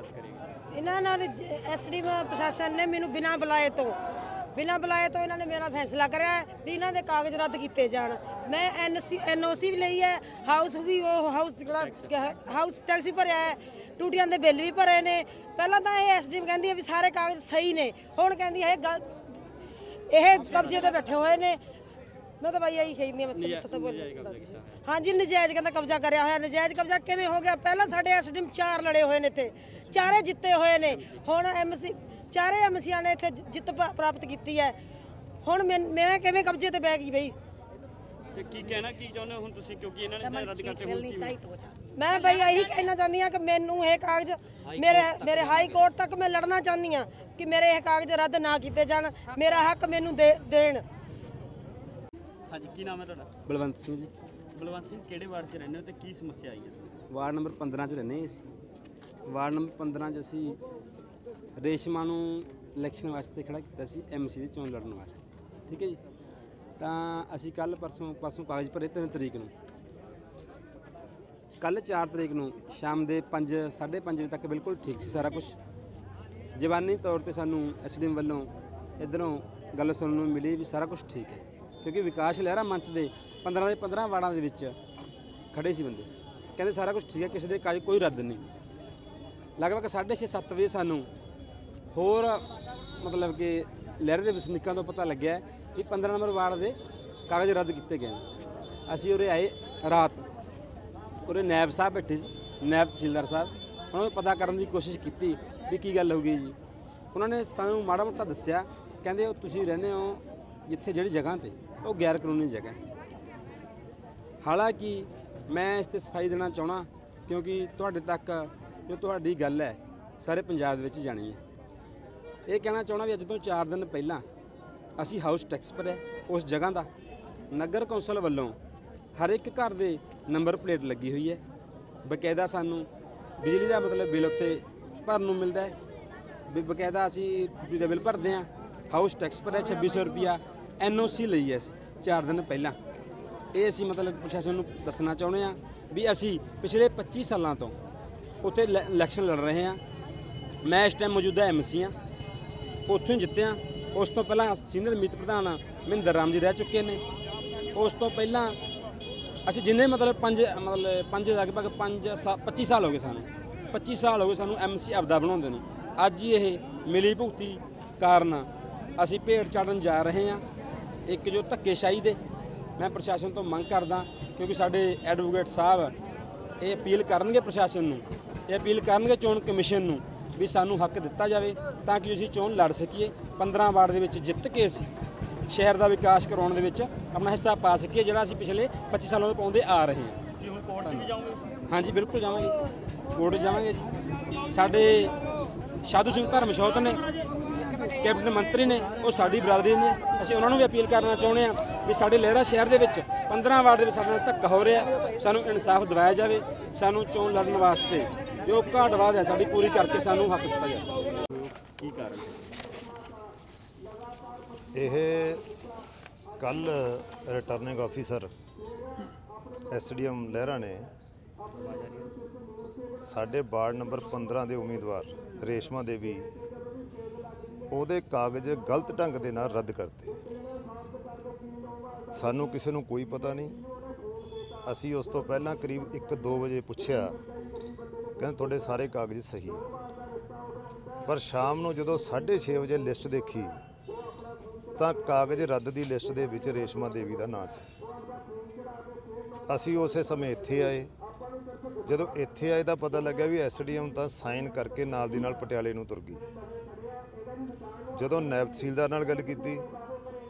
रद्द करेगी? इन्होंने एसडीएम प्रशासन ने मैनू बिना बुलाए तो इन्होंने मेरा फैसला कराया भी इन्हों के कागज रद्द किए जान। मैं एनओसी भी ली है, हाउस भी वो हाउस टैक्स भी भरया है, टूटियां के बिल भी भरे ने। पहला तो ये एसडीएम कहती है भी सारे कागज सही ने, हुण कहती है ये कब्जे ते बैठे हुए ने। मैं तो भाई यही कहती हूँ। हाँ जी, नजायज कहता कब्जा कराया होया। नजायज कब्जा किवें हो गया? पहला साडे एसडीएम 4 लड़े हुए ने इत्थे, चारे जिते हुए ने। हुण एमसी चारे एमसीआं ने इत्थे जित प्राप्त की है। हुण मैं किवें कब्जे ते बह गई बई? ਤੇ ਕੀ ਕਹਿਣਾ ਕੀ ਚਾਹੁੰਦੇ ਹੋ ਹੁਣ ਤੁਸੀਂ, ਕਿਉਂਕਿ ਇਹਨਾਂ ਨੇ ਰੱਦ ਕਰਤੇ ਹੁਣ मैं भाई यही कहना चाहती हाँ कि मैनू ये कागज मेरे हाई कोर्ट तक मैं लड़ना चाहती हाँ कि मेरे ये कागज रद्द ना किए जान, मेरा हक मैनू देण। ਹਾਂਜੀ, ਕੀ ਨਾਮ ਹੈ ਤੁਹਾਡਾ? ਬਲਵੰਤ ਸਿੰਘ ਜੀ, ਬਲਵੰਤ ਸਿੰਘ, ਕਿਹੜੇ ਵਾਰਡ 'ਚ ਰਹਿੰਦੇ ਹੋ ਤੇ ਕੀ ਸਮੱਸਿਆ ਆਈ ਹੈ? ਵਾਰਡ ਨੰਬਰ 15 'ਚ ਰਹਿੰਦੇ ਹਾਂ ਅਸੀਂ। ਵਾਰਡ ਨੰਬਰ 15 'ਚ ਅਸੀਂ ਰੇਸ਼ਮਾ ਨੂੰ ਇਲੈਕਸ਼ਨ ਵਾਸਤੇ ਖੜਾ ਕੀਤਾ ਸੀ, ਐਮਸੀ ਦੀ ਚੋਣ ਲੜਨ ਵਾਸਤੇ। ਠੀਕ ਹੈ ਜੀ। ਤਾਂ ਅਸੀਂ ਕੱਲ ਪਰਸੋਂ ਕਾਗਜ਼ ਭਰੇ 3 ਤਰੀਕ ਨੂੰ। ਕੱਲ 4 ਤਰੀਕ ਨੂੰ ਸ਼ਾਮ ਦੇ 5:30 ਵਜੇ ਤੱਕ ਬਿਲਕੁਲ ਠੀਕ ਸੀ ਸਾਰਾ ਕੁਝ। ਜ਼ਬਾਨੀ ਤੌਰ ਤੇ ਸਾਨੂੰ ਐਸਡੀਐਮ ਵੱਲੋਂ ਇੱਧਰੋਂ ਗੱਲ ਸੁਣਨ ਨੂੰ ਮਿਲੀ ਵੀ ਸਾਰਾ ਕੁਝ ਠੀਕ ਹੈ, ਕਿਉਂਕਿ ਵਿਕਾਸ ਲਹਿਰਾ ਮੰਚ ਦੇ 15 ਦੇ 15 ਵਾਰਡਾਂ ਦੇ ਵਿੱਚ ਖੜੇ ਸੀ ਬੰਦੇ, ਕਹਿੰਦੇ ਸਾਰਾ ਕੁਝ ਠੀਕ ਹੈ, ਕਿਸੇ ਦੇ ਕਾਗਜ਼ ਕੋਈ ਰੱਦ ਨਹੀਂ। ਲਗਭਗ 6:30-7 ਵਜੇ ਸਾਨੂੰ ਹੋਰ ਮਤਲਬ ਕਿ ਲਹਿਰੇ ਦੇ ਵਸਨੀਕਾਂ ਤੋਂ ਪਤਾ ਲੱਗਿਆ ਵੀ 15 ਨੰਬਰ ਵਾਰਡ ਦੇ ਕਾਗਜ਼ ਰੱਦ ਕੀਤੇ ਗਏ ਨੇ। ਅਸੀਂ ਉਰੇ ਆਏ ਰਾਤ, ਉਰੇ ਨਾਇਬ ਸਾਹਿਬ ਬੈਠੇ ਸੀ, ਨਾਇਬ ਤਹਿਸੀਲਦਾਰ ਸਾਹਿਬ, ਉਹਨਾਂ ਨੂੰ ਪਤਾ ਕਰਨ ਦੀ ਕੋਸ਼ਿਸ਼ ਕੀਤੀ ਵੀ ਕੀ ਗੱਲ ਹੋ ਗਈ ਜੀ। ਉਹਨਾਂ ਨੇ ਸਾਨੂੰ ਮਾੜਾ ਮੋਟਾ ਦੱਸਿਆ, ਕਹਿੰਦੇ ਉਹ ਤੁਸੀਂ ਰਹਿੰਦੇ ਹੋ ਜਿੱਥੇ ਜਿਹੜੀ ਜਗ੍ਹਾ 'ਤੇ ਉਹ ਗੈਰ ਕਾਨੂੰਨੀ ਜਗ੍ਹਾ। ਹਾਲਾਂਕਿ ਮੈਂ ਇਸ 'ਤੇ ਸਫਾਈ ਦੇਣਾ ਚਾਹੁੰਦਾ, ਕਿਉਂਕਿ ਤੁਹਾਡੇ ਤੱਕ ਜੋ ਤੁਹਾਡੀ ਗੱਲ ਹੈ ਸਾਰੇ ਪੰਜਾਬ ਦੇ ਵਿੱਚ ਜਾਣੀ ਹੈ। ਇਹ ਕਹਿਣਾ ਚਾਹੁੰਦਾ ਵੀ ਅੱਜ ਤੋਂ 4 ਦਿਨ ਪਹਿਲਾਂ ਅਸੀਂ ਹਾਊਸ ਟੈਕਸ ਭਰਿਆ ਉਸ ਜਗ੍ਹਾ ਦਾ। ਨਗਰ ਕੌਂਸਲ ਵੱਲੋਂ ਹਰ ਇੱਕ ਘਰ ਦੇ ਨੰਬਰ ਪਲੇਟ ਲੱਗੀ ਹੋਈ ਹੈ, ਬਕਾਇਦਾ ਸਾਨੂੰ ਬਿਜਲੀ ਦਾ ਮਤਲਬ ਬਿੱਲ ਉੱਤੇ ਭਰਨ ਨੂੰ ਮਿਲਦਾ ਹੈ ਵੀ ਬਕਾਇਦਾ ਅਸੀਂ ਟੂਟੀ ਦਾ ਬਿੱਲ ਭਰਦੇ ਹਾਂ। ਹਾਊਸ ਟੈਕਸ ਭਰਿਆ 2600 ਰੁਪਿਆ, ਐਨਓਸੀ ਲਈ ਹੈ ਅਸੀਂ 4 ਦਿਨ ਪਹਿਲਾਂ। ਇਹ ਅਸੀਂ ਮਤਲਬ ਪ੍ਰਸ਼ਾਸਨ ਨੂੰ ਦੱਸਣਾ ਚਾਹੁੰਦੇ ਹਾਂ ਵੀ ਅਸੀਂ ਪਿਛਲੇ 25 ਸਾਲਾਂ ਤੋਂ ਉੱਥੇ ਇਲੈਕਸ਼ਨ ਲੜ ਰਹੇ ਹਾਂ। ਮੈਂ ਇਸ ਟਾਈਮ ਮੌਜੂਦਾ ਐਮਸੀ ਹਾਂ, ਉੱਥੋਂ ਜਿੱਤਿਆ। ਉਸ ਤੋਂ ਪਹਿਲਾਂ ਸੀਨੀਅਰ ਮੀਤ ਪ੍ਰਧਾਨ ਮਹਿੰਦਰ ਰਾਮ ਜੀ ਰਹਿ ਚੁੱਕੇ ਨੇ। ਉਸ ਤੋਂ ਪਹਿਲਾਂ ਅਸੀਂ ਜਿੰਨੇ ਮਤਲਬ 25 ਸਾਲ ਹੋ ਗਏ ਸਾਨੂੰ, 25 ਸਾਲ ਹੋ ਗਏ ਸਾਨੂੰ ਐਮਸੀ ਆਪਦਾ ਬਣਾਉਂਦੇ ਨੇ। ਅੱਜ ਹੀ ਇਹ ਮਿਲੀ ਭੁਗਤੀ ਕਾਰਨ ਅਸੀਂ ਭੇਡ ਚਾੜਨ ਜਾ ਰਹੇ ਹਾਂ ਇੱਕ ਜੋ ਧੱਕੇਸ਼ਾਹੀ ਦੇ। ਮੈਂ ਪ੍ਰਸ਼ਾਸਨ ਤੋਂ ਮੰਗ ਕਰਦਾ, ਕਿਉਂਕਿ ਸਾਡੇ ਐਡਵੋਕੇਟ ਸਾਹਿਬ ਇਹ ਅਪੀਲ ਕਰਨਗੇ ਪ੍ਰਸ਼ਾਸਨ ਨੂੰ, ਇਹ ਅਪੀਲ ਕਰਨਗੇ ਚੋਣ ਕਮਿਸ਼ਨ ਨੂੰ ਵੀ ਸਾਨੂੰ ਹੱਕ ਦਿੱਤਾ ਜਾਵੇ ਤਾਂ ਕਿ ਅਸੀਂ ਚੋਣ ਲੜ ਸਕੀਏ। 15 ਵਾਰਡ ਦੇ ਵਿੱਚ ਜਿੱਤ ਕੇ ਅਸੀਂ ਸ਼ਹਿਰ ਦਾ ਵਿਕਾਸ ਕਰਾਉਣ ਦੇ ਵਿੱਚ ਆਪਣਾ ਹਿੱਸਾ ਪਾ ਸਕੀਏ, ਜਿਹੜਾ ਅਸੀਂ ਪਿਛਲੇ 25 ਸਾਲਾਂ ਤੋਂ ਪਾਉਂਦੇ ਆ ਰਹੇ ਹਾਂ। ਕੀ ਹੁਣ ਕੋਰਟ 'ਚ ਵੀ ਜਾਓਗੇ? ਹਾਂਜੀ, ਬਿਲਕੁਲ ਜਾਵਾਂਗੇ, ਕੋਰਟ ਜਾਵਾਂਗੇ ਜੀ। ਸਾਡੇ ਸਾਧੂ ਸਿੰਘ ਧਰਮਸ਼ੋਤ ਨੇ, ਕੈਬਨਿਟ ਮੰਤਰੀ ਨੇ, ਉਹ ਸਾਡੀ ਬਰਾਦਰੀ ਨੇ। ਅਸੀਂ ਉਹਨਾਂ ਨੂੰ ਵੀ ਅਪੀਲ ਕਰਨਾ ਚਾਹੁੰਦੇ ਹਾਂ ਵੀ ਸਾਡੇ ਲਹਿਰਾ ਸ਼ਹਿਰ ਦੇ ਵਿੱਚ 15 ਵਾਰਡ ਦੇ ਵਿੱਚ ਸਾਡੇ ਨਾਲ ਧੱਕਾ ਹੋ ਰਿਹਾ, ਸਾਨੂੰ ਇਨਸਾਫ ਦਿਵਾਇਆ ਜਾਵੇ। ਸਾਨੂੰ ਚੋਣ ਲੜਨ ਵਾਸਤੇ ਜੋ ਘਾਟਵਾਦ ਹੈ ਸਾਡੀ ਪੂਰੀ ਕਰਕੇ ਸਾਨੂੰ ਹੱਕ ਦਿੱਤਾ ਜਾਵੇ। ਕੀ ਕਾਰਨ? ਇਹ ਕੱਲ ਰਿਟਰਨਿੰਗ ਆਫੀਸਰ ਐਸਡੀਐਮ ਲਹਿਰਾ ਨੇ ਸਾਡੇ ਵਾਰਡ ਨੰਬਰ 15 ਦੇ ਉਮੀਦਵਾਰ ਰੇਸ਼ਮਾ ਦੇਵੀ ਉਹਦੇ ਕਾਗਜ਼ ਗਲਤ ਢੰਗ ਦੇ ਨਾਲ ਰੱਦ ਕਰਤੇ। ਸਾਨੂੰ ਕਿਸੇ ਨੂੰ ਕੋਈ ਪਤਾ ਨਹੀਂ। ਅਸੀਂ ਉਸ ਤੋਂ ਪਹਿਲਾਂ ਕਰੀਬ 1-2 ਵਜੇ ਪੁੱਛਿਆ, ਕਹਿੰਦੇ ਤੁਹਾਡੇ ਸਾਰੇ ਕਾਗਜ਼ ਸਹੀ ਹੈ। ਪਰ ਸ਼ਾਮ ਨੂੰ ਜਦੋਂ 6:30 ਵਜੇ ਲਿਸਟ ਦੇਖੀ ਤਾਂ ਕਾਗਜ਼ ਰੱਦ ਦੀ ਲਿਸਟ ਦੇ ਵਿੱਚ ਰੇਸ਼ਮਾ ਦੇਵੀ ਦਾ ਨਾਂ ਸੀ। ਅਸੀਂ ਉਸੇ ਸਮੇਂ ਇੱਥੇ ਆਏ। ਜਦੋਂ ਇੱਥੇ ਆਏ ਤਾਂ ਪਤਾ ਲੱਗਿਆ ਵੀ ਐਸਡੀਐਮ ਤਾਂ ਸਾਈਨ ਕਰਕੇ ਨਾਲ ਦੀ ਨਾਲ ਪਟਿਆਲੇ ਨੂੰ ਤੁਰ ਗਈ। ਜਦੋਂ ਨਾਇਬ ਤਹਿਸੀਲਦਾਰ ਨਾਲ ਗੱਲ ਕੀਤੀ,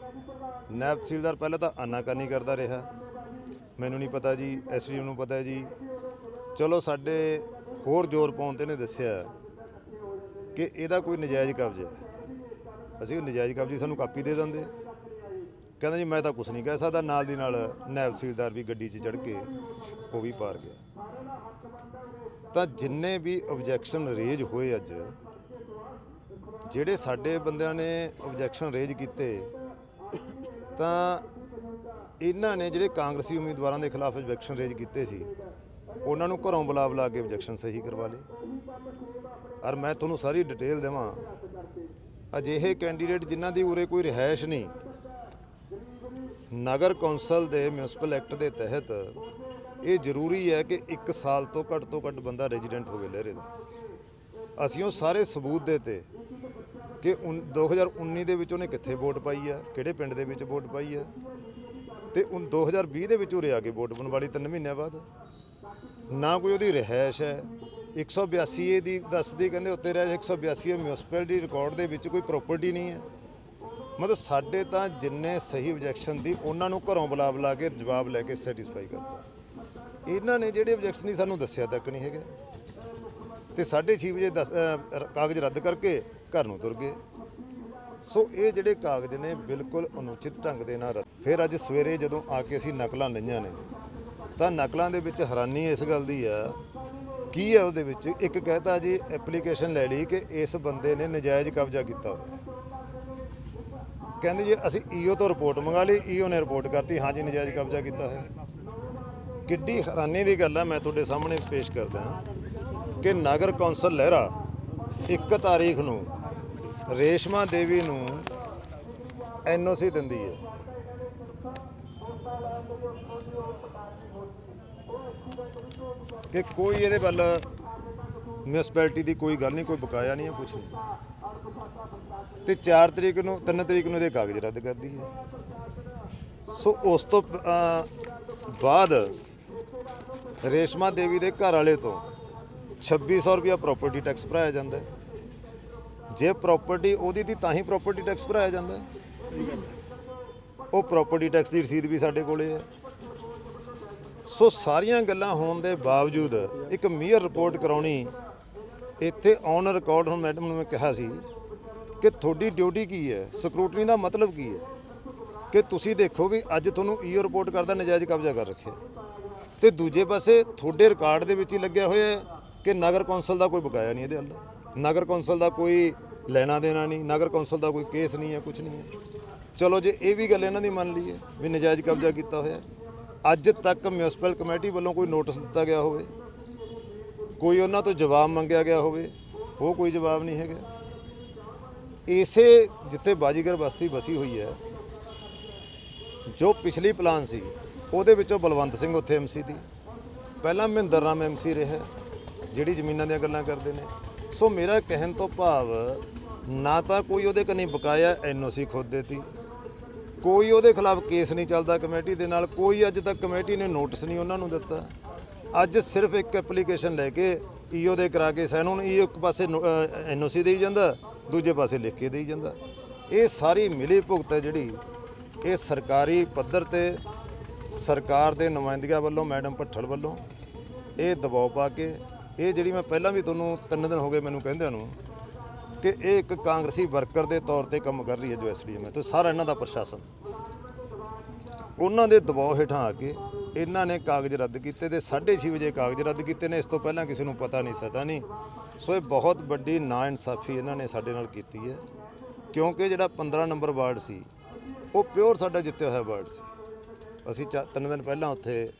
ਨਾਇਬ ਤਹਿਸੀਲਦਾਰ ਪਹਿਲਾਂ ਤਾਂ ਆਨਾਕਾਨੀ ਕਰਦਾ ਰਿਹਾ, ਮੈਨੂੰ ਨਹੀਂ ਪਤਾ ਜੀ, ਐਸਡੀਐਮ ਨੂੰ ਪਤਾ ਜੀ। ਚਲੋ ਸਾਡੇ ਹੋਰ ਜ਼ੋਰ ਪਾਉਣ 'ਤੇ ਨੇ ਦੱਸਿਆ ਕਿ ਇਹਦਾ ਕੋਈ ਨਜਾਇਜ਼ ਕਬਜ਼ਾ ਹੈ। ਅਸੀਂ ਉਹ ਨਜਾਇਜ਼ ਕਬਜ਼ੇ ਸਾਨੂੰ ਕਾਪੀ ਦੇ ਦਿੰਦੇ। ਕਹਿੰਦਾ ਜੀ ਮੈਂ ਤਾਂ ਕੁਛ ਨਹੀਂ ਕਹਿ ਸਕਦਾ। ਨਾਲ ਦੀ ਨਾਲ ਨਾਇਬ ਤਹਿਸੀਲਦਾਰ ਵੀ ਗੱਡੀ 'ਚ ਚੜ੍ਹ ਕੇ ਉਹ ਵੀ ਪਾਰ ਗਿਆ। ਤਾਂ ਜਿੰਨੇ ਵੀ ਓਬਜੈਕਸ਼ਨ ਰੇਜ਼ ਹੋਏ ਅੱਜ, ਜਿਹੜੇ ਸਾਡੇ ਬੰਦਿਆਂ ਨੇ ਓਬਜੈਕਸ਼ਨ ਰੇਜ਼ ਕੀਤੇ, ਤਾਂ ਇਹਨਾਂ ਨੇ ਜਿਹੜੇ ਕਾਂਗਰਸੀ ਉਮੀਦਵਾਰਾਂ ਦੇ ਖਿਲਾਫ ਓਬਜੈਕਸ਼ਨ ਰੇਜ਼ ਕੀਤੇ ਸੀ ਉਹਨਾਂ ਨੂੰ ਘਰੋਂ ਬੁਲਾ ਕੇ ਓਬਜੈਕਸ਼ਨ ਸਹੀ ਕਰਵਾ ਲਏ। ਔਰ ਮੈਂ ਤੁਹਾਨੂੰ ਸਾਰੀ ਡਿਟੇਲ ਦੇਵਾਂ। ਅਜਿਹੇ ਕੈਂਡੀਡੇਟ ਜਿਨ੍ਹਾਂ ਦੀ ਉਰੇ ਕੋਈ ਰਿਹਾਇਸ਼ ਨਹੀਂ, ਨਗਰ ਕੌਂਸਲ ਦੇ ਮਿਊਨਿਸਪਲ ਐਕਟ ਦੇ ਤਹਿਤ ਇਹ ਜ਼ਰੂਰੀ ਹੈ ਕਿ 1 ਸਾਲ ਤੋਂ ਘੱਟ ਬੰਦਾ ਰੈਜ਼ੀਡੈਂਟ ਹੋਵੇ ਲਹਿਰੇ ਦਾ। ਅਸੀਂ ਉਹ ਸਾਰੇ ਸਬੂਤ ਦਿੱਤੇ ਕਿ 2019 ਦੇ ਵਿੱਚ ਉਹਨੇ ਕਿੱਥੇ ਵੋਟ ਪਾਈ ਆ, ਕਿਹੜੇ ਪਿੰਡ ਦੇ ਵਿੱਚ ਵੋਟ ਪਾਈ ਆ, ਤੇ 2020 ਦੇ ਵਿੱਚ ਉਰੇ ਆ ਕੇ ਵੋਟ ਬਣਵਾ ਲਈ 3 ਮਹੀਨਿਆਂ ਬਾਅਦ। ਨਾ ਕੋਈ ਉਹਦੀ ਰਿਹਾਇਸ਼ ਹੈ। 182 ਦੀ ਦੱਸਦੀ ਕਹਿੰਦੇ ਉੱਤੇ ਰਹਿ 182 ਮਿਊਨਿਸਪੈਲਿਟੀ ਰਿਕਾਰਡ ਦੇ ਵਿੱਚ ਕੋਈ ਪ੍ਰਾਪਰਟੀ ਨਹੀਂ ਹੈ। ਮਤਲਬ ਸਾਡੇ ਤਾਂ ਜਿੰਨੇ ਸਹੀ ਆਬਜੈਕਸ਼ਨ ਦੀ ਉਹਨਾਂ ਨੂੰ ਘਰੋਂ ਬੁਲਾ ਕੇ ਜਵਾਬ ਲੈ ਕੇ ਸੈਟੀਸਫਾਈ ਕਰਤਾ। ਇਹਨਾਂ ਨੇ ਜਿਹੜੇ ਆਬਜੈਕਸ਼ਨ ਦੀ ਸਾਨੂੰ ਦੱਸਿਆ ਤੱਕ ਨਹੀਂ ਹੈਗੇ ਤੇ 6:30 ਵਜੇ ਕਾਗਜ਼ ਰੱਦ ਕਰਕੇ ਘਰ ਨੂੰ ਤੁਰ ਗਏ। ਸੋ ਇਹ ਜਿਹੜੇ ਕਾਗਜ਼ ਨੇ ਬਿਲਕੁਲ ਅਨੁਚਿਤ ਢੰਗ ਦੇ ਨਾਲ ਫਿਰ ਅੱਜ ਸਵੇਰੇ ਜਦੋਂ ਆ ਕੇ ਅਸੀਂ ਨਕਲਾਂ ਲਈਆਂ ਨੇ ਤਾਂ ਨਕਲਾਂ ਦੇ ਵਿੱਚ ਹੈਰਾਨੀ ਇਸ ਗੱਲ ਦੀ ਆ ਕੀ ਹੈ ਉਹਦੇ ਵਿੱਚ। ਇੱਕ ਕਹਿਤਾ ਜੀ ਐਪਲੀਕੇਸ਼ਨ ਲੈ ਲਈ ਕਿ ਇਸ ਬੰਦੇ ਨੇ ਨਜਾਇਜ਼ ਕਬਜ਼ਾ ਕੀਤਾ ਹੋਇਆ। ਕਹਿੰਦੇ ਜੀ ਅਸੀਂ ਈਓ ਤੋਂ ਰਿਪੋਰਟ ਮੰਗਾ ਲਈ, ਈਓ ਨੇ ਰਿਪੋਰਟ ਕਰਤੀ ਹਾਂਜੀ ਨਜਾਇਜ਼ ਕਬਜ਼ਾ ਕੀਤਾ ਹੋਇਆ। ਕਿੱਡੀ ਹੈਰਾਨੀ ਦੀ ਗੱਲ ਹੈ। ਮੈਂ ਤੁਹਾਡੇ ਸਾਹਮਣੇ ਪੇਸ਼ ਕਰਦਾ ਕਿ ਨਗਰ ਕੌਂਸਲ ਲਹਿਰਾ 1 ਤਾਰੀਖ ਨੂੰ ਰੇਸ਼ਮਾ ਦੇਵੀ ਨੂੰ ਐਨਓਸੀ ਦਿੰਦੀ ਹੈ। ਕਿ ਕੋਈ ਇਹਦੇ ਵੱਲ ਮਿਊਨਿਸਪੈਲਿਟੀ ਦੀ ਕੋਈ ਗੱਲ ਨਹੀਂ, ਕੋਈ ਬਕਾਇਆ ਨਹੀਂ ਹੈ, ਕੁਝ ਨਹੀਂ। ਤੇ 3 ਤਰੀਕ ਨੂੰ ਇਹਦੇ ਕਾਗਜ਼ ਰੱਦ ਕਰਦੀ ਹੈ। ਸੋ ਉਸ ਤੋਂ ਬਾਅਦ ਰੇਸ਼ਮਾ ਦੇਵੀ ਦੇ ਘਰ ਵਾਲੇ ਤੋਂ 2600 ਰੁਪਇਆ ਪ੍ਰਾਪਰਟੀ ਟੈਕਸ ਭਰਾਇਆ ਜਾਂਦਾ ਹੈ। ਜੇ ਪ੍ਰਾਪਰਟੀ ਉਹਦੀ ਦੀ ਤਾਂ ਹੀ ਪ੍ਰਾਪਰਟੀ ਟੈਕਸ ਭਰਾਇਆ ਜਾਂਦਾ ਹੈ। ਉਹ ਪ੍ਰਾਪਰਟੀ ਟੈਕਸ ਦੀ ਰਸੀਦ ਵੀ ਸਾਡੇ ਕੋਲੇ ਹੈ। ਸੋ ਸਾਰੀਆਂ ਗੱਲਾਂ ਹੋਣ ਦੇ ਬਾਵਜੂਦ ਇੱਕ ਮੀਅਰ ਰਿਪੋਰਟ ਕਰਾਉਣੀ ਇੱਥੇ ਔਨ ਰਿਕਾਰਡ। ਹੁਣ ਮੈਡਮ ਨੂੰ ਮੈਂ ਕਿਹਾ ਸੀ ਕਿ ਤੁਹਾਡੀ ਡਿਊਟੀ ਕੀ ਹੈ, ਸਕਰੂਟਨੀ ਦਾ ਮਤਲਬ ਕੀ ਹੈ ਕਿ ਤੁਸੀਂ ਦੇਖੋ ਵੀ ਅੱਜ ਤੁਹਾਨੂੰ ਈਓ ਰਿਪੋਰਟ ਕਰਦਾ ਨਜਾਇਜ਼ ਕਬਜ਼ਾ ਕਰ ਰੱਖਿਆ ਤੇ ਦੂਜੇ ਪਾਸੇ ਤੁਹਾਡੇ ਰਿਕਾਰਡ ਦੇ ਵਿੱਚ ਹੀ ਲੱਗਿਆ ਹੋਇਆ ਹੈ ਕਿ ਨਗਰ ਕੌਂਸਲ ਦਾ ਕੋਈ ਬਕਾਇਆ ਨਹੀਂ ਇਹਦੇ ਵੱਲ, ਨਗਰ ਕੌਂਸਲ ਦਾ ਕੋਈ ਲੈਣਾ ਦੇਣਾ ਨਹੀਂ, ਨਗਰ ਕੌਂਸਲ ਦਾ ਕੋਈ ਕੇਸ ਨਹੀਂ ਹੈ, ਕੁਝ ਨਹੀਂ ਹੈ। ਚਲੋ ਜੇ ਇਹ ਵੀ ਗੱਲ ਇਹਨਾਂ ਦੀ ਮੰਨ ਲਈਏ ਵੀ ਨਜਾਇਜ਼ ਕਬਜ਼ਾ ਕੀਤਾ ਹੋਇਆ, ਅੱਜ ਤੱਕ ਮਿਊਨਿਸਪਲ ਕਮੇਟੀ ਵੱਲੋਂ ਕੋਈ ਨੋਟਿਸ ਦਿੱਤਾ ਗਿਆ ਹੋਵੇ, ਕੋਈ ਉਹਨਾਂ ਤੋਂ ਜਵਾਬ ਮੰਗਿਆ ਗਿਆ ਹੋਵੇ, ਉਹ ਕੋਈ ਜਵਾਬ ਨਹੀਂ ਹੈਗਾ। ਇਸੇ ਜਿੱਥੇ ਬਾਜੀਗਰ ਬਸਤੀ ਵਸੀ ਹੋਈ ਹੈ, ਜੋ ਪਿਛਲੀ ਪਲਾਨ ਸੀ ਉਹਦੇ ਵਿੱਚੋਂ ਬਲਵੰਤ ਸਿੰਘ ਉੱਥੇ ਐਮਸੀ ਦੀ, ਪਹਿਲਾਂ ਮਹਿੰਦਰ ਰਾਮ ਐਮਸੀ ਰਿਹਾ, ਜਿਹੜੀ ਜ਼ਮੀਨਾਂ ਦੀਆਂ ਗੱਲਾਂ ਕਰਦੇ ਨੇ। ਸੋ ਮੇਰਾ ਕਹਿਣ ਤੋਂ ਭਾਵ ਨਾ ਤਾਂ ਕੋਈ ਉਹਦੇ ਕੰਨੀ ਬਕਾਇਆ ਐਨਓਸੀ ਖੁਦ ਦੇਤੀ, ਕੋਈ ਉਹਦੇ ਖਿਲਾਫ ਕੇਸ ਨਹੀਂ ਚੱਲਦਾ ਕਮੇਟੀ ਦੇ ਨਾਲ, ਕੋਈ ਅੱਜ ਤੱਕ ਕਮੇਟੀ ਨੇ ਨੋਟਿਸ ਨਹੀਂ ਉਹਨਾਂ ਨੂੰ ਦਿੱਤਾ। ਅੱਜ ਸਿਰਫ ਇੱਕ ਐਪਲੀਕੇਸ਼ਨ ਲੈ ਕੇ ਈਓ ਦੇ ਕਰਾ ਕੇ ਸਾਈਨ, ਹੁਣ ਈਓ ਇੱਕ ਪਾਸੇ ਐਨਓਸੀ ਦੇਈ ਜਾਂਦਾ, ਦੂਜੇ ਪਾਸੇ ਲਿਖ ਕੇ ਦੇਈ ਜਾਂਦਾ। ਇਹ ਸਾਰੀ ਮਿਲੀ ਭੁਗਤ ਹੈ ਜਿਹੜੀ ਇਹ ਸਰਕਾਰੀ ਪੱਧਰ ਤੇ ਸਰਕਾਰ ਦੇ ਨੁਮਾਇੰਦਿਆਂ ਵੱਲੋਂ, ਮੈਡਮ ਭੱਠਲ ਵੱਲੋਂ ਇਹ ਦਬਾਅ ਪਾ ਕੇ, ਇਹ ਜਿਹੜੀ ਮੈਂ ਪਹਿਲਾਂ ਵੀ ਤੁਹਾਨੂੰ 3 ਦਿਨ ਹੋ ਗਏ ਮੈਨੂੰ ਕਹਿੰਦਿਆਂ ਨੂੰ ਕਿ ਇਹ ਇੱਕ ਕਾਂਗਰਸੀ ਵਰਕਰ ਦੇ ਤੌਰ ਤੇ ਕੰਮ ਕਰ ਰਹੀ ਹੈ ਜੋ ਐਸਡੀਐਮ ਹੈ ਤੇ ਸਾਰਾ ਇਹਨਾਂ ਦਾ ਪ੍ਰਸ਼ਾਸਨ, ਉਹਨਾਂ ਦੇ ਦਬਾਅ ਹੇਠਾਂ ਆ ਕੇ ਇਹਨਾਂ ਨੇ ਕਾਗਜ਼ ਰੱਦ ਕੀਤੇ ਤੇ 6:30 ਵਜੇ ਕਾਗਜ਼ ਰੱਦ ਕੀਤੇ ਨੇ। ਇਸ ਤੋਂ ਪਹਿਲਾਂ ਕਿਸੇ ਨੂੰ ਪਤਾ ਨਹੀਂ ਸਤਾ ਨਹੀਂ। ਸੋ ਇਹ ਬਹੁਤ ਵੱਡੀ ਨਾ ਇਨਸਾਫੀ ਇਹਨਾਂ ਨੇ ਸਾਡੇ ਨਾਲ ਕੀਤੀ ਹੈ, ਕਿਉਂਕਿ ਜਿਹੜਾ 15 ਨੰਬਰ ਵਾਰਡ ਸੀ ਉਹ ਪਿਓਰ ਸਾਡਾ ਜਿੱਤਿਆ ਹੋਇਆ ਵਾਰਡ ਸੀ। ਅਸੀਂ 3 ਦਿਨ ਪਹਿਲਾਂ ਉੱਥੇ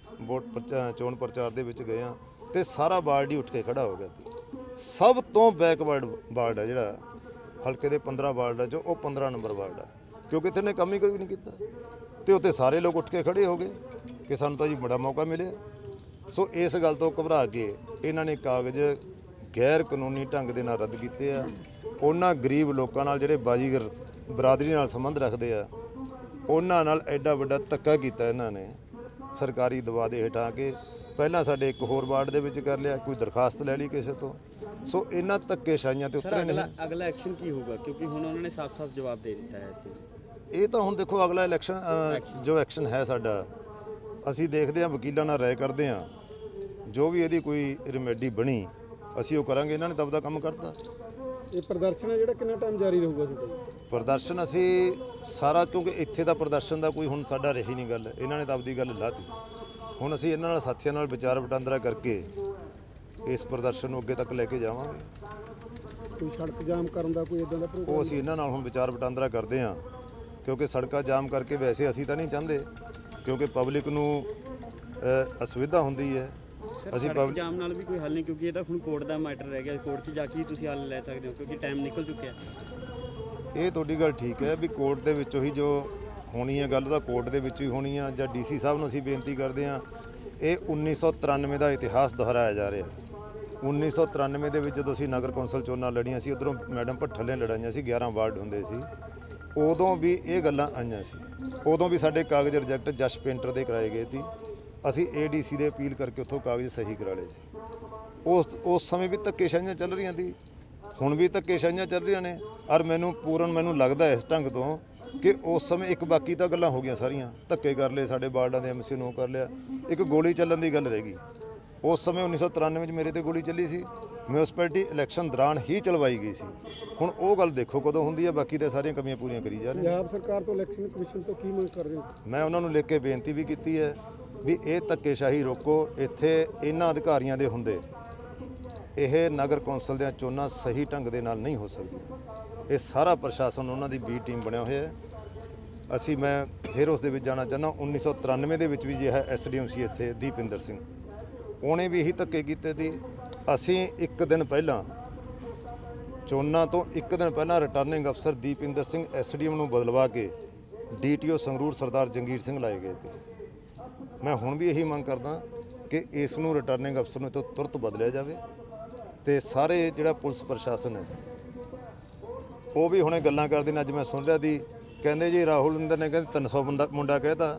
ਚੋਣ ਪ੍ਰਚਾਰ ਦੇ ਵਿੱਚ ਗਏ ਹਾਂ ਤੇ ਸਾਰਾ ਵਾਰਡ ਹੀ ਉੱਠ ਕੇ ਖੜਾ ਹੋ ਗਿਆ ਸੀ। ਸਭ ਤੋਂ ਬੈਕਵਰਡ ਵਾਰਡ ਹੈ ਜਿਹੜਾ ਹਲਕੇ ਦੇ 15 ਵਾਰਡ ਹੈ, ਜੋ ਉਹ 15 ਨੰਬਰ ਵਾਰਡ ਹੈ, ਕਿਉਂਕਿ ਇੱਥੇ ਨੇ ਕੰਮ ਹੀ ਕੋਈ ਨਹੀਂ ਕੀਤਾ ਤੇ ਉੱਥੇ ਸਾਰੇ ਲੋਕ ਉੱਠ ਕੇ ਖੜੇ ਹੋ ਗਏ ਕਿ ਸਾਨੂੰ ਤਾਂ ਜੀ ਬੜਾ ਮੌਕਾ ਮਿਲਿਆ। ਸੋ ਇਸ ਗੱਲ ਤੋਂ ਘਬਰਾ ਕੇ ਇਹਨਾਂ ਨੇ ਕਾਗਜ਼ ਗੈਰ ਕਾਨੂੰਨੀ ਢੰਗ ਦੇ ਨਾਲ ਰੱਦ ਕੀਤੇ ਆ। ਉਹਨਾਂ ਗਰੀਬ ਲੋਕਾਂ ਨਾਲ ਜਿਹੜੇ ਬਾਜੀਗਰ ਬਰਾਦਰੀ ਨਾਲ ਸੰਬੰਧ ਰੱਖਦੇ ਆ, ਉਹਨਾਂ ਨਾਲ ਐਡਾ ਵੱਡਾ ਧੱਕਾ ਕੀਤਾ ਇਹਨਾਂ ਨੇ ਸਰਕਾਰੀ ਦਬਾਅ ਦੇ ਹੇਠਾਂ ਕੇ। ਪਹਿਲਾਂ ਸਾਡੇ ਇੱਕ ਹੋਰ ਵਾਰਡ ਦੇ ਵਿੱਚ ਕਰ ਲਿਆ, ਕੋਈ ਦਰਖਾਸਤ ਲੈ ਲਈ ਕਿਸੇ ਤੋਂ। ਸੋ ਇਹਨਾਂ ਧੱਕੇਸ਼ਾਹੀਆਂ ਤੇ ਉਤਰੇ ਨਹੀਂ। ਅਗਲਾ ਐਕਸ਼ਨ ਕੀ ਹੋਊਗਾ, ਕਿਉਂਕਿ ਹੁਣ ਉਹਨਾਂ ਨੇ ਸਾਫ਼-ਸਾਫ਼ ਜਵਾਬ ਦੇ ਦਿੱਤਾ ਹੈ ਇਸ ਤੇ। ਇਹ ਤਾਂ ਹੁਣ ਦੇਖੋ ਅਗਲਾ ਇਲੈਕਸ਼ਨ ਜੋ ਐਕਸ਼ਨ ਹੈ ਸਾਡਾ, ਅਸੀਂ ਦੇਖਦੇ ਹਾਂ, ਵਕੀਲਾਂ ਨਾਲ ਰਾਏ ਕਰਦੇ ਹਾਂ, ਜੋ ਵੀ ਇਹਦੀ ਕੋਈ ਰੈਮੇਡੀ ਬਣੀ ਅਸੀਂ ਉਹ ਕਰਾਂਗੇ। ਇਹਨਾਂ ਨੇ ਤਾਂ ਆਪਦਾ ਕੰਮ ਕਰਤਾ। ਇਹ ਪ੍ਰਦਰਸ਼ਨ ਹੈ ਜਿਹੜਾ ਕਿੰਨਾ ਟਾਈਮ ਜਾਰੀ ਰਹੂਗਾ ਤੁਹਾਡਾ? ਪ੍ਰਦਰਸ਼ਨ ਅਸੀਂ ਸਾਰਾ, ਕਿਉਂਕਿ ਇੱਥੇ ਦਾ ਪ੍ਰਦਰਸ਼ਨ ਦਾ ਕੋਈ ਹੁਣ ਸਾਡਾ ਰਹੀ ਨਹੀਂ ਗੱਲ, ਇਹਨਾਂ ਨੇ ਤਾਂ ਆਪਦੀ ਗੱਲ ਲਾਤੀ। ਹੁਣ ਅਸੀਂ ਇਹਨਾਂ ਨਾਲ ਸਾਥੀਆਂ ਨਾਲ ਵਿਚਾਰ ਵਟਾਂਦਰਾ ਕਰਕੇ ਇਸ ਪ੍ਰਦਰਸ਼ਨ ਨੂੰ ਅੱਗੇ ਤੱਕ ਲੈ ਕੇ ਜਾਵਾਂਗੇ। ਕੋਈ ਸੜਕ ਜਾਮ ਕਰਨ ਦਾ ਕੋਈ ਇਦਾਂ ਦਾ ਪ੍ਰੋਗਰਾਮ? ਉਹ ਅਸੀਂ ਇਹਨਾਂ ਨਾਲ ਹੁਣ ਵਿਚਾਰ ਵਟਾਂਦਰਾ ਕਰਦੇ ਹਾਂ, ਕਿਉਂਕਿ ਸੜਕਾਂ ਜਾਮ ਕਰਕੇ, ਵੈਸੇ ਅਸੀਂ ਤਾਂ ਨਹੀਂ ਚਾਹੁੰਦੇ, ਕਿਉਂਕਿ ਪਬਲਿਕ ਨੂੰ ਅਸੁਵਿਧਾ ਹੁੰਦੀ ਹੈ। ਅਸੀਂ ਸੜਕ ਜਾਮ ਨਾਲ ਵੀ ਕੋਈ ਹੱਲ ਨਹੀਂ, ਕਿਉਂਕਿ ਇਹ ਤਾਂ ਹੁਣ ਕੋਰਟ ਦਾ ਮੈਟਰ ਰਹਿ ਗਿਆ। ਕੋਰਟ 'ਚ ਜਾ ਕੇ ਹੀ ਤੁਸੀਂ ਹੱਲ ਲੈ ਸਕਦੇ ਹੋ, ਕਿਉਂਕਿ ਟਾਈਮ ਨਿਕਲ ਚੁੱਕਿਆ। ਇਹ ਤੁਹਾਡੀ ਗੱਲ ਠੀਕ ਹੈ ਵੀ ਕੋਰਟ ਦੇ ਵਿੱਚੋਂ ਹੀ ਜੋ ਹੋਣੀ ਹੈ ਗੱਲ ਤਾਂ ਕੋਰਟ ਦੇ ਵਿੱਚ ਹੀ ਹੋਣੀ ਆ। ਜਾਂ ਡੀਸੀ ਸਾਹਿਬ ਨੂੰ ਅਸੀਂ ਬੇਨਤੀ ਕਰਦੇ ਹਾਂ, ਇਹ 1993 ਦਾ ਇਤਿਹਾਸ ਦੁਹਰਾਇਆ ਜਾ ਰਿਹਾ ਹੈ। 1993 ਦੇ ਵਿੱਚ ਜਦੋਂ ਅਸੀਂ ਨਗਰ ਕੌਂਸਲ ਚੋਣਾਂ ਲੜੀਆਂ ਸੀ, ਉੱਧਰੋਂ ਮੈਡਮ ਭੱਠਲ ਨੇ ਲੜਾਈਆਂ ਸੀ, 11 ਵਾਰਡ ਹੁੰਦੇ ਸੀ, ਉਦੋਂ ਵੀ ਇਹ ਗੱਲਾਂ ਆਈਆਂ ਸੀ। ਉਦੋਂ ਵੀ ਸਾਡੇ ਕਾਗਜ਼ ਰਿਜੈਕਟ ਜਸ਼ ਪੇਂਟਰ ਦੇ ਕਰਾਏ ਗਏ ਸੀ। ਅਸੀਂ ਏਡੀਸੀ ਦੇ ਅਪੀਲ ਕਰਕੇ ਉੱਥੋਂ ਕਾਗਜ਼ ਸਹੀ ਕਰਾ ਲਏ ਸੀ। ਉਸ ਸਮੇਂ ਵੀ ਧੱਕੇਸ਼ਾਹੀਆਂ ਚੱਲ ਰਹੀਆਂ ਸੀ, ਹੁਣ ਵੀ ਧੱਕੇਸ਼ਾਹੀਆਂ ਚੱਲ ਰਹੀਆਂ ਨੇ। ਔਰ ਮੈਨੂੰ ਲੱਗਦਾ ਇਸ ਢੰਗ ਤੋਂ ਕਿ ਉਸ ਸਮੇਂ ਇੱਕ ਬਾਕੀ ਤਾਂ ਗੱਲਾਂ ਹੋ ਗਈਆਂ ਸਾਰੀਆਂ, ਧੱਕੇ ਕਰ ਲਏ ਸਾਡੇ ਵਾਰਡਾਂ ਦੇ ਐਮਸੀ ਨੂੰ ਕਰ ਲਿਆ, ਇੱਕ ਗੋਲੀ ਚੱਲਣ ਦੀ ਗੱਲ ਰਹਿ ਗਈ। ਉਸ ਸਮੇਂ 1993 'ਚ ਮੇਰੇ ਤੇ ਗੋਲੀ ਚੱਲੀ ਸੀ, ਮਿਊਨਿਸਪੈਲਿਟੀ ਇਲੈਕਸ਼ਨ ਦੌਰਾਨ ਹੀ ਚਲਵਾਈ ਗਈ ਸੀ। ਹੁਣ ਉਹ ਗੱਲ ਦੇਖੋ ਕਦੋਂ ਹੁੰਦੀ ਹੈ, ਬਾਕੀ ਤਾਂ ਸਾਰੀਆਂ ਕਮੀਆਂ ਪੂਰੀਆਂ ਕਰੀ ਜਾ ਰਹੀਆਂ। ਪੰਜਾਬ ਸਰਕਾਰ ਤੋਂ ਇਲੈਕਸ਼ਨ ਕਮਿਸ਼ਨ ਤੋਂ ਕੀ ਮੰਗ ਕਰ ਰਹੇ ਹੋ? ਮੈਂ ਉਹਨਾਂ ਨੂੰ ਲਿਖ ਕੇ ਬੇਨਤੀ ਵੀ ਕੀਤੀ ਹੈ ਵੀ ਇਹ ਧੱਕੇਸ਼ਾਹੀ ਰੋਕੋ। ਇੱਥੇ ਇਹਨਾਂ ਅਧਿਕਾਰੀਆਂ ਦੇ ਹੁੰਦੇ ਇਹ ਨਗਰ ਕੌਂਸਲ ਦੀਆਂ ਚੋਣਾਂ ਸਹੀ ਢੰਗ ਦੇ ਨਾਲ ਨਹੀਂ ਹੋ ਸਕਦੀਆਂ। ਇਹ ਸਾਰਾ ਪ੍ਰਸ਼ਾਸਨ ਉਹਨਾਂ ਦੀ ਬੀ ਟੀਮ ਬਣਿਆ ਹੋਇਆ ਹੈ। ਮੈਂ ਫਿਰ ਉਸ ਦੇ ਵਿੱਚ ਜਾਣਾ ਚਾਹੁੰਦਾ, 1993 ਦੇ ਵਿੱਚ ਵੀ ਜੇ ਹੈ ਐਸਡੀਐਮ ਸੀ ਇੱਥੇ ਦੀਪਿੰਦਰ ਸਿੰਘ, ਉਹਨੇ ਵੀ ਇਹੀ ਧੱਕੇ ਕੀਤੇ ਸੀ। ਅਸੀਂ ਇੱਕ ਦਿਨ ਪਹਿਲਾਂ ਚੋਣਾਂ ਤੋਂ ਇੱਕ ਦਿਨ ਪਹਿਲਾਂ ਰਿਟਰਨਿੰਗ ਅਫਸਰ ਦੀਪਿੰਦਰ ਸਿੰਘ ਐਸਡੀਐਮ ਨੂੰ ਬਦਲਵਾ ਕੇ ਡੀਟੀਓ ਸੰਗਰੂਰ ਸਰਦਾਰ ਜੰਗੀਰ ਸਿੰਘ ਲਾਏ ਗਏ ਸੀ। ਮੈਂ ਹੁਣ ਵੀ ਇਹੀ ਮੰਗ ਕਰਦਾ ਕਿ ਇਸ ਨੂੰ ਰਿਟਰਨਿੰਗ ਅਫਸਰ ਨੂੰ ਤੋਂ ਤੁਰੰਤ ਬਦਲਿਆ ਜਾਵੇ ਤੇ ਸਾਰੇ ਜਿਹੜਾ ਪੁਲਿਸ ਪ੍ਰਸ਼ਾਸਨ ਹੈ ਉਹ ਵੀ ਹੁਣੇ ਗੱਲਾਂ ਕਰਦੇ ਨੇ। ਅੱਜ ਮੈਂ ਸੁਣ ਰਿਹਾ ਸੀ, ਕਹਿੰਦੇ ਜੀ ਰਾਹੁਲ ਇੰਦਰ ਨੇ ਕਹਿੰਦੇ 300 ਮੁੰਡਾ ਕਹਿਤਾ,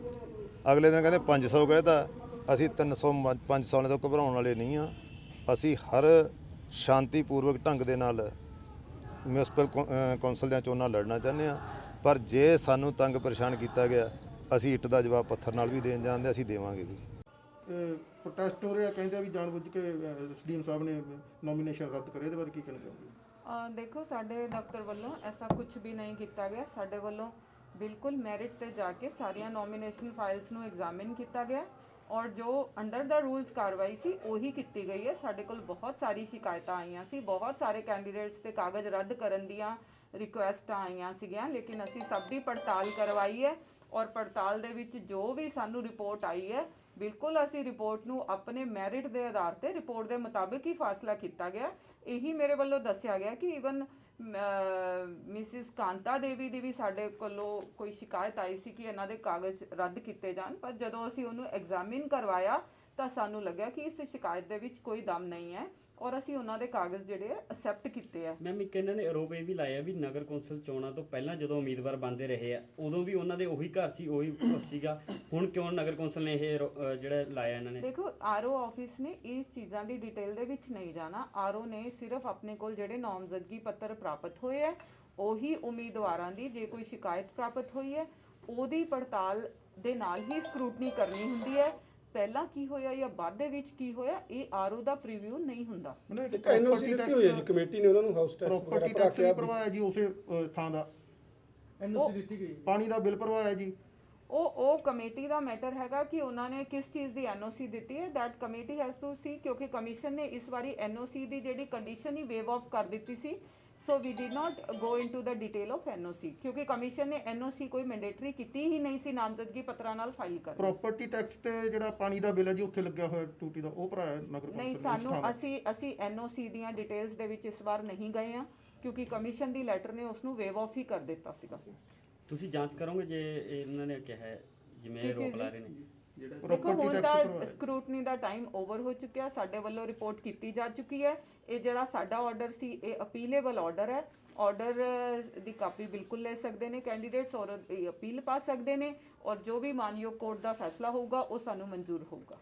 ਅਗਲੇ ਦਿਨ ਕਹਿੰਦੇ 500 ਕਹਿਤਾ। ਅਸੀਂ 500 ਤੋਂ ਘਬਰਾਉਣ ਵਾਲੇ ਨਹੀਂ ਹਾਂ। ਅਸੀਂ ਹਰ ਸ਼ਾਂਤੀਪੂਰਵਕ ਢੰਗ ਦੇ ਨਾਲ ਮਿਊਨਿਸਪਲ ਕੌਂਸਲ ਦੀਆਂ ਚੋਣਾਂ ਲੜਨਾ ਚਾਹੁੰਦੇ ਹਾਂ। ਪਰ ਜੇ ਸਾਨੂੰ ਤੰਗ ਪਰੇਸ਼ਾਨ ਕੀਤਾ ਗਿਆ, ਅਸੀਂ ਇੱਟ ਦਾ ਜਵਾਬ ਪੱਥਰ ਨਾਲ ਵੀ ਦੇਣ ਜਾਂਦੇ, ਅਸੀਂ ਦੇਵਾਂਗੇ ਵੀ। ਪ੍ਰੋਟੈਸਟ ਹੋ ਰਿਹਾ, ਕਹਿੰਦੇ ਵੀ ਜਾਣਬੁੱਝ ਕੇ ਐਸਡੀਐਮ ਸਾਹਿਬ ਨੇ ਨੋਮੀਨੇਸ਼ਨ ਰੱਦ ਕਰੇ। ਇਹਦੇ ਬਾਰੇ ਕੀ ਕਹਿਣਾ ਚਾਹੋਗੇ? ਦੇਖੋ, ਸਾਡੇ ਦਫ਼ਤਰ ਵੱਲੋਂ ਐਸਾ ਕੁਝ ਵੀ ਨਹੀਂ ਕੀਤਾ ਗਿਆ। ਸਾਡੇ ਵੱਲੋਂ ਬਿਲਕੁਲ ਮੈਰਿਟ ਤੇ ਜਾ ਕੇ ਸਾਰੀਆਂ ਨੋਮੀਨੇਸ਼ਨ ਫਾਈਲਸ ਨੂੰ ਐਗਜ਼ਾਮਿਨ ਕੀਤਾ ਗਿਆ ਔਰ ਜੋ ਅੰਡਰ ਦਾ ਰੂਲਸ ਕਾਰਵਾਈ ਸੀ ਉਹੀ ਕੀਤੀ ਗਈ ਹੈ। ਸਾਡੇ ਕੋਲ ਬਹੁਤ ਸਾਰੀ ਸ਼ਿਕਾਇਤਾਂ ਆਈਆਂ ਸੀ, ਬਹੁਤ ਸਾਰੇ ਕੈਂਡੀਡੇਟਸ ਤੇ ਕਾਗਜ਼ ਰੱਦ ਕਰਨ ਦੀਆਂ ਰਿਕੁਐਸਟਾਂ ਆਈਆਂ ਸੀਗੀਆਂ, ਲੇਕਿਨ ਅਸੀਂ ਸਭ ਦੀ ਪੜਤਾਲ ਕਰਵਾਈ ਹੈ ਔਰ ਪੜਤਾਲ ਦੇ ਵਿੱਚ ਜੋ ਵੀ ਸਾਨੂੰ ਰਿਪੋਰਟ ਆਈ ਹੈ, ਬਿਲਕੁਲ ਅਸੀਂ ਰਿਪੋਰਟ ਨੂੰ ਆਪਣੇ ਮੈਰਿਟ ਦੇ ਆਧਾਰ ਤੇ ਰਿਪੋਰਟ ਦੇ ਮੁਤਾਬਿਕ ਹੀ ਫੈਸਲਾ ਕੀਤਾ ਗਿਆ। ਇਹੀ ਮੇਰੇ ਵੱਲੋਂ ਦੱਸਿਆ ਗਿਆ ਕਿ ਈਵਨ ਮਿਸਿਸ ਕਾਂਤਾ ਦੇਵੀ ਦੀ ਵੀ ਸਾਡੇ ਕੋਲੋਂ ਕੋਈ ਸ਼ਿਕਾਇਤ ਆਈ ਸੀ ਕਿ ਇਹਨਾਂ ਦੇ ਕਾਗਜ਼ ਰੱਦ ਕੀਤੇ ਜਾਣ, ਪਰ ਜਦੋਂ ਅਸੀਂ ਉਹਨੂੰ ਐਗਜ਼ਾਮਿਨ ਕਰਵਾਇਆ ਤਾਂ ਸਾਨੂੰ ਲੱਗਿਆ ਕਿ ਇਸ ਸ਼ਿਕਾਇਤ ਦੇ ਵਿੱਚ ਕੋਈ ਦਮ ਨਹੀਂ ਹੈ ਔਰ ਅਸੀਂ ਉਹਨਾਂ ਦੇ ਕਾਗਜ਼ ਜਿਹੜੇ ਅਸੈਪਟ ਕੀਤੇ ਆ। ਮੈਮ, ਇੱਕ ਇਹਨਾਂ ਨੇ ਆਰੋਪ ਇਹ ਵੀ ਲਾਇਆ ਵੀ ਨਗਰ ਕੌਂਸਲ ਚੋਣਾਂ ਤੋਂ ਪਹਿਲਾਂ ਜਦੋਂ ਉਮੀਦਵਾਰ ਬਣਦੇ ਰਹੇ ਆ ਉਦੋਂ ਵੀ ਉਹਨਾਂ ਦੇ ਉਹੀ ਘਰ ਸੀ, ਉਹੀ ਸੀਗਾ। ਹੁਣ ਕਿਉਂ ਨਗਰ ਕੌਂਸਲ ਨੇ ਇਹ ਜਿਹੜਾ ਲਾਇਆ ਇਹਨਾਂ ਨੇ? ਦੇਖੋ, ਆਰਓ ਆਫਿਸ ਨੇ ਇਸ ਚੀਜ਼ਾਂ ਦੀ ਡਿਟੇਲ ਦੇ ਵਿੱਚ ਨਹੀਂ ਜਾਣਾ। ਆਰਓ ਨੇ ਸਿਰਫ ਆਪਣੇ ਕੋਲ ਜਿਹੜੇ ਨਾਮਜ਼ਦਗੀ ਪੱਤਰ ਪ੍ਰਾਪਤ ਹੋਏ ਹੈ ਉਹੀ ਉਮੀਦਵਾਰਾਂ ਦੀ ਜੇ ਕੋਈ ਸ਼ਿਕਾਇਤ ਪ੍ਰਾਪਤ ਹੋਈ ਹੈ ਉਹਦੀ ਪੜਤਾਲ ਦੇ ਨਾਲ ਹੀ ਸਕਰੂਟਨੀ ਕਰਨੀ ਹੁੰਦੀ ਹੈ। ਪਹਿਲਾਂ ਕੀ ਹੋਇਆ ਜਾਂ ਬਾਅਦ ਦੇ ਵਿੱਚ ਕੀ ਹੋਇਆ, ਇਹ ਆਰਓ ਦਾ ਪ੍ਰੀਵਿਊ ਨਹੀਂ ਹੁੰਦਾ। ਇੱਕ ਐਨਓਸੀ ਦਿੱਤੀ ਹੋਈ ਹੈ ਜੀ ਕਮੇਟੀ ਨੇ ਉਹਨਾਂ ਨੂੰ ਹਾਊਸ ਟੈਕਸ ਪ੍ਰੋਪਰਟੀ ਟੈਕਸ ਵੀ ਭਰਵਾਇਆ ਜੀ ਉਸੇ ਥਾਂ ਦਾ। ਐਨਓਸੀ ਦਿੱਤੀ ਗਈ, ਪਾਣੀ ਦਾ ਬਿੱਲ ਭਰਵਾਇਆ ਜੀ। ਉਹ ਕਮੇਟੀ ਦਾ ਮੈਟਰ ਹੈਗਾ ਕਿ ਉਹਨਾਂ ਨੇ ਕਿਸ ਚੀਜ਼ ਦੀ ਐਨਓਸੀ ਦਿੱਤੀ ਹੈ। That committee has to see, ਕਿਉਂਕਿ ਕਮਿਸ਼ਨ ਨੇ ਇਸ ਵਾਰੀ ਐਨਓਸੀ ਦੀ ਜਿਹੜੀ ਕੰਡੀਸ਼ਨ ਹੀ ਵੇਵ ਆਫ ਕਰ ਦਿੱਤੀ ਸੀ। So we did not go into the detail of NOC, ਕਿਉਂਕਿ ਕਮਿਸ਼ਨ ਨੇ ਐਨਓਸੀ ਕੋਈ ਮੈਂਡੇਟਰੀ ਕੀਤੀ ਹੀ ਨਹੀਂ ਸੀ ਨਾਮਜ਼ਦਗੀ ਪੱਤਰਾਂ ਨਾਲ ਫਾਈਲ ਕਰਨ। ਪ੍ਰੋਪਰਟੀ ਟੈਕਸ ਤੇ ਜਿਹੜਾ ਪਾਣੀ ਦਾ ਬਿੱਲ ਹੈ ਜੀ ਉੱਥੇ ਲੱਗਿਆ ਹੋਇਆ ਟੂਟੀ ਦਾ, ਉਹ ਭਰਾਇਆ ਨਗਰ ਕੌਂਸਲ ਨਹੀਂ, ਸਾਨੂੰ ਅਸੀਂ ਐਨਓਸੀ ਦੀਆਂ ਡਿਟੇਲਸ ਦੇ ਵਿੱਚ ਇਸ ਵਾਰ ਨਹੀਂ ਗਏ ਆ ਕਿਉਂਕਿ ਕਮਿਸ਼ਨ ਦੀ ਲੈਟਰ ਨੇ ਉਸ ਨੂੰ ਵੇਵ ਆਫ ਹੀ ਕਰ ਦਿੱਤਾ ਸੀਗਾ। ਤੁਸੀਂ ਜਾਂਚ ਕਰੋਗੇ ਜੇ ਇਹਨਾਂ ਨੇ ਕਿਹਾ ਹੈ ਜਿਵੇਂ ਇਹ ਰੋਕ ਲਾ ਰਹੇ ਨੇ? ਦੇਖੋ, ਹੁਣ ਤਾਂ ਸਕਰੂਟਨੀ ਦਾ ਟਾਈਮ ਓਵਰ ਹੋ ਚੁੱਕਿਆ। ਸਾਡੇ ਵੱਲੋਂ ਰਿਪੋਰਟ ਕੀਤੀ ਜਾ ਚੁੱਕੀ ਹੈ। ਇਹ ਜਿਹੜਾ ਸਾਡਾ ਆਰਡਰ ਸੀ ਇਹ ਅਪੀਲੇਬਲ ਆਰਡਰ ਹੈ। ਆਰਡਰ ਦੀ ਕਾਪੀ ਬਿਲਕੁਲ ਲੈ ਸਕਦੇ ਨੇ ਕੈਂਡੀਡੇਟਸ ਔਰ ਅਪੀਲ ਪਾ ਸਕਦੇ ਨੇ ਔਰ ਜੋ ਵੀ ਮਾਨਯੋਗ ਕੋਰਟ ਦਾ ਫੈਸਲਾ ਹੋਊਗਾ ਉਹ ਸਾਨੂੰ ਮਨਜ਼ੂਰ ਹੋਊਗਾ।